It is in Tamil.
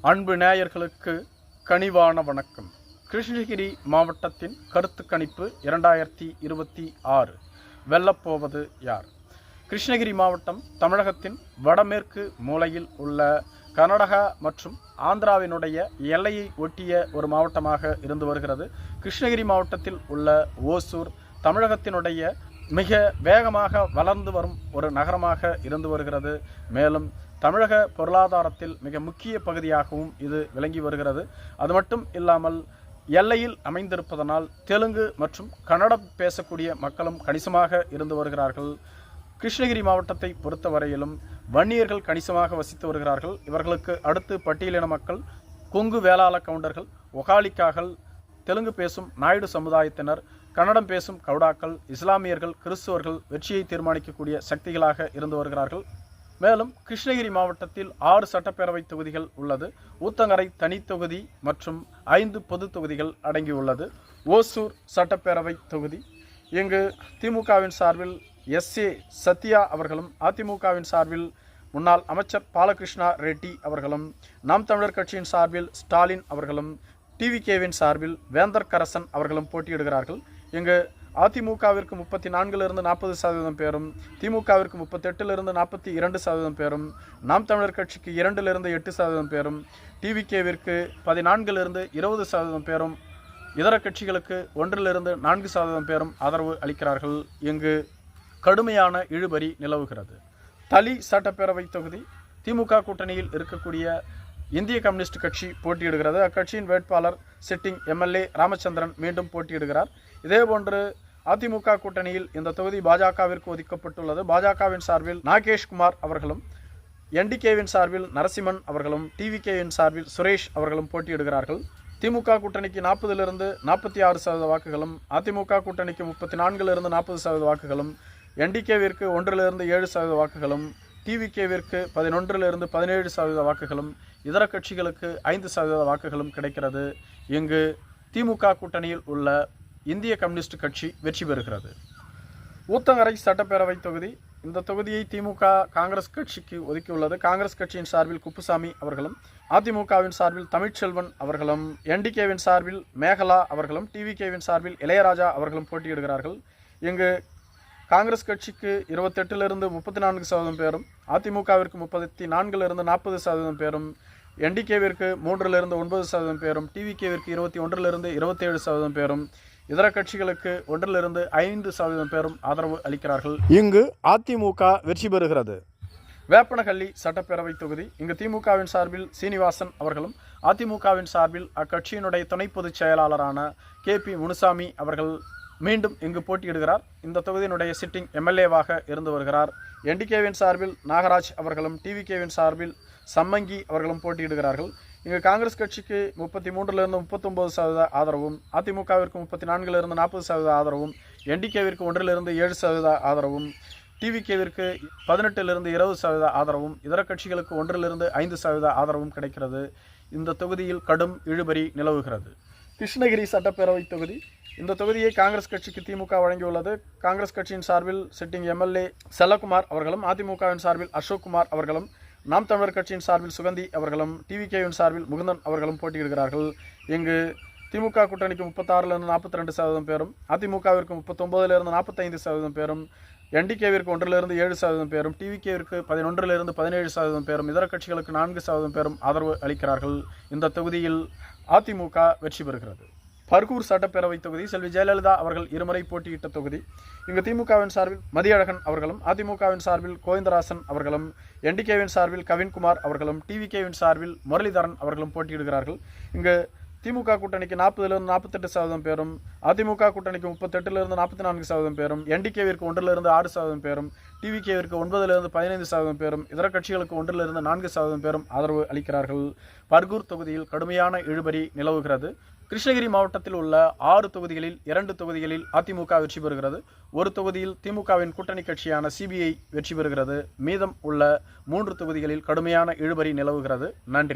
அன்பு நேயர்களுக்கு கனிவான வணக்கம். கிருஷ்ணகிரி மாவட்டத்தின் கருத்து கணிப்பு 2026. வெல்லப்போவது யார்? கிருஷ்ணகிரி மாவட்டம் தமிழகத்தின் வடமேற்கு மூலையில் உள்ள கர்நாடகா மற்றும் ஆந்திராவினுடைய எல்லையை ஒட்டிய ஒரு மாவட்டமாக இருந்து வருகிறது. கிருஷ்ணகிரி மாவட்டத்தில் உள்ள ஓசூர் தமிழகத்தினுடைய மிக வேகமாக வளர்ந்து வரும் ஒரு நகரமாக இருந்து வருகிறது. மேலும் தமிழக பொருளாதாரத்தில் மிக முக்கிய பகுதியாகவும் இது விளங்கி வருகிறது. அது மட்டும் இல்லாமல் எல்லையில் அமைந்திருப்பதனால் தெலுங்கு மற்றும் கன்னடம் பேசக்கூடிய மக்களும் கணிசமாக இருந்து வருகிறார்கள். கிருஷ்ணகிரி மாவட்டத்தை பொறுத்தவரையிலும் வன்னியர்கள் கணிசமாக வசித்து வருகிறார்கள். இவர்களுக்கு அடுத்து பட்டியலின மக்கள், கொங்கு வேளாள கவுண்டர்கள், ஒகாலிக்காக்கள், தெலுங்கு பேசும் நாயுடு சமுதாயத்தினர், கன்னடம் பேசும் கவுடாக்கள், இஸ்லாமியர்கள், கிறிஸ்துவர்கள் வெற்றியை தீர்மானிக்கக்கூடிய சக்திகளாக இருந்து வருகிறார்கள். மேலும் கிருஷ்ணகிரி மாவட்டத்தில் 6 சட்டப்பேரவை தொகுதிகள் உள்ளது. ஊத்தங்கரை தனி தொகுதி மற்றும் 5 பொது தொகுதிகள் அடங்கியுள்ளது. ஓசூர் சட்டப்பேரவை தொகுதி, இங்கு திமுகவின் சார்பில் SA சத்யா அவர்களும், அதிமுகவின் சார்பில் முன்னாள் அமைச்சர் பாலகிருஷ்ணா ரெட்டி அவர்களும், நாம் தமிழர் கட்சியின் சார்பில் ஸ்டாலின் அவர்களும், TVKவின் சார்பில் வேந்தர் கரசன் அவர்களும் போட்டியிடுகிறார்கள். இங்கு அதிமுகவிற்கு 34லிருந்து 40% பேரும், திமுகவிற்கு 38லிருந்து 42% பேரும், நாம் தமிழர் கட்சிக்கு 2லிருந்து 8% பேரும், TVKவிற்கு 14லிருந்து 20% பேரும், இதர கட்சிகளுக்கு 1லிருந்து 4% பேரும் ஆதரவு அளிக்கிறார்கள். இங்கு கடுமையான இழுபறி நிலவுகிறது. தளி சட்டப்பேரவை தொகுதி, திமுக கூட்டணியில் இருக்கக்கூடிய இந்திய கம்யூனிஸ்ட் கட்சி போட்டியிடுகிறது. அக்கட்சியின் வேட்பாளர் சிட்டிங் MLA ராமச்சந்திரன் மீண்டும் போட்டியிடுகிறார். இதேபோன்று அதிமுக கூட்டணியில் இந்த தொகுதி பாஜகவிற்கு ஒதுக்கப்பட்டுள்ளது. பாஜகவின் சார்பில் நாகேஷ்குமார் அவர்களும், NDKவின் சார்பில் நரசிம்மன் அவர்களும், TVKவின் சார்பில் சுரேஷ் அவர்களும் போட்டியிடுகிறார்கள். திமுக கூட்டணிக்கு 40லிருந்து 46% வாக்குகளும், அதிமுக கூட்டணிக்கு 34லிருந்து 40% வாக்குகளும், NDKவிற்கு 1லிருந்து 7% வாக்குகளும், TVKவிற்கு 11லிருந்து 17% வாக்குகளும், இதர கட்சிகளுக்கு 5% வாக்குகளும் கிடைக்கிறது. இங்கு திமுக கூட்டணியில் உள்ள இந்திய கம்யூனிஸ்ட் கட்சி வெற்றி பெறுகிறது. ஊத்தங்கரை சட்டப்பேரவை தொகுதி, இந்த தொகுதியை திமுக காங்கிரஸ் கட்சிக்கு ஒதுக்கியுள்ளது. காங்கிரஸ் கட்சியின் சார்பில் குப்புசாமி அவர்களும், அதிமுகவின் சார்பில் தமிழ்ச்செல்வன் அவர்களும், NDKவின் சார்பில் மேகலா அவர்களும், TVKவின் சார்பில் இளையராஜா அவர்களும் போட்டியிடுகிறார்கள். இங்கு காங்கிரஸ் கட்சிக்கு 28லிருந்து 34% பேரும், அதிமுகவிற்கு 34லிருந்து 40% பேரும், NDKவிற்கு 3லிருந்து 9% பேரும், TVKவிற்கு 21லிருந்து 27% பேரும், இதர கட்சிகளுக்கு 1லிருந்து 5% பேரும் ஆதரவு அளிக்கிறார்கள். இங்கு அதிமுக வெற்றி பெறுகிறது. வேப்பனஹள்ளி சட்டப்பேரவை தொகுதி, இங்கு திமுகவின் சார்பில் சீனிவாசன் அவர்களும், அதிமுகவின் சார்பில் அக்கட்சியினுடைய துணை பொதுச் செயலாளரான KP முனுசாமி அவர்கள் மீண்டும் இங்கு போட்டியிடுகிறார். இந்த தொகுதியினுடைய சிட்டிங் MLAவாக இருந்து வருகிறார். NDKவின் சார்பில் நாகராஜ் அவர்களும், TVKவின் சார்பில் சம்மங்கி அவர்களும் போட்டியிடுகிறார்கள். இங்கு காங்கிரஸ் கட்சிக்கு 33லிருந்து 39% ஆதரவும், அதிமுகவிற்கு 34லிருந்து 40% ஆதரவும், NDKவிற்கு 1லிருந்து 7% ஆதரவும், TVKவிற்கு 18லிருந்து 20% ஆதரவும், இதர கட்சிகளுக்கு 1லிருந்து 5% ஆதரவும் கிடைக்கிறது. இந்த தொகுதியில் கடும் இழுபறி நிலவுகிறது. கிருஷ்ணகிரி சட்டப்பேரவை தொகுதி, இந்த தொகுதியை காங்கிரஸ் கட்சிக்கு திமுக வழங்கியுள்ளது. காங்கிரஸ் கட்சியின் சார்பில் சிட்டிங் MLA செல்லகுமார் அவர்களும், அதிமுகவின் சார்பில் அசோக்குமார் அவர்களும், நாம் தமிழர் கட்சியின் சார்பில் சுகந்தி அவர்களும், TVKவின் சார்பில் முகுந்தன் அவர்களும் போட்டியிடுகிறார்கள். இங்கு திமுக கூட்டணிக்கு 36லிருந்து 42% பேரும், அதிமுகவிற்கு 39லிருந்து 45% பேரும், NDKவிற்கு 1லிருந்து 7% பேரும், TVKவிற்கு 11லிருந்து 17% பேரும், இதர கட்சிகளுக்கு 4% பேரும் ஆதரவு அளிக்கிறார்கள். இந்த தொகுதியில் அதிமுக வெற்றி பெறுகிறது. பர்கூர் சட்டப்பேரவை தொகுதி, செல்வி ஜெயலலிதா அவர்கள் 2 முறை போட்டியிட்ட தொகுதி. இங்கு திமுகவின் சார்பில் மதியழகன் அவர்களும், அதிமுகவின் சார்பில் கோவிந்தராசன் அவர்களும், NDKவின் சார்பில் கவின்குமார் அவர்களும், TVKவின் சார்பில் முரளிதரன் அவர்களும் போட்டியிடுகிறார்கள். இங்கு திமுக கூட்டணிக்கு 40லிருந்து 48% பேரும், அதிமுக கூட்டணிக்கு 38லிருந்து 44% பேரும், NDKவிற்கு 1லிருந்து 6% பேரும், TVKவிற்கு 9லிருந்து 15% பேரும், இதர கட்சிகளுக்கு 1லிருந்து 4% பேரும் ஆதரவு அளிக்கிறார்கள். பர்கூர் தொகுதியில் கடுமையான இழுபறி நிலவுகிறது. கிருஷ்ணகிரி மாவட்டத்தில் உள்ள 6 தொகுதிகளில் 2 தொகுதிகளில் அதிமுக வெற்றி பெறுகிறது. ஒரு தொகுதியில் திமுகவின் கூட்டணி கட்சியான CBI வெற்றி பெறுகிறது. மீதம் உள்ள 3 தொகுதிகளில் கடுமையான இழுபறி நிலவுகிறது. நன்றி.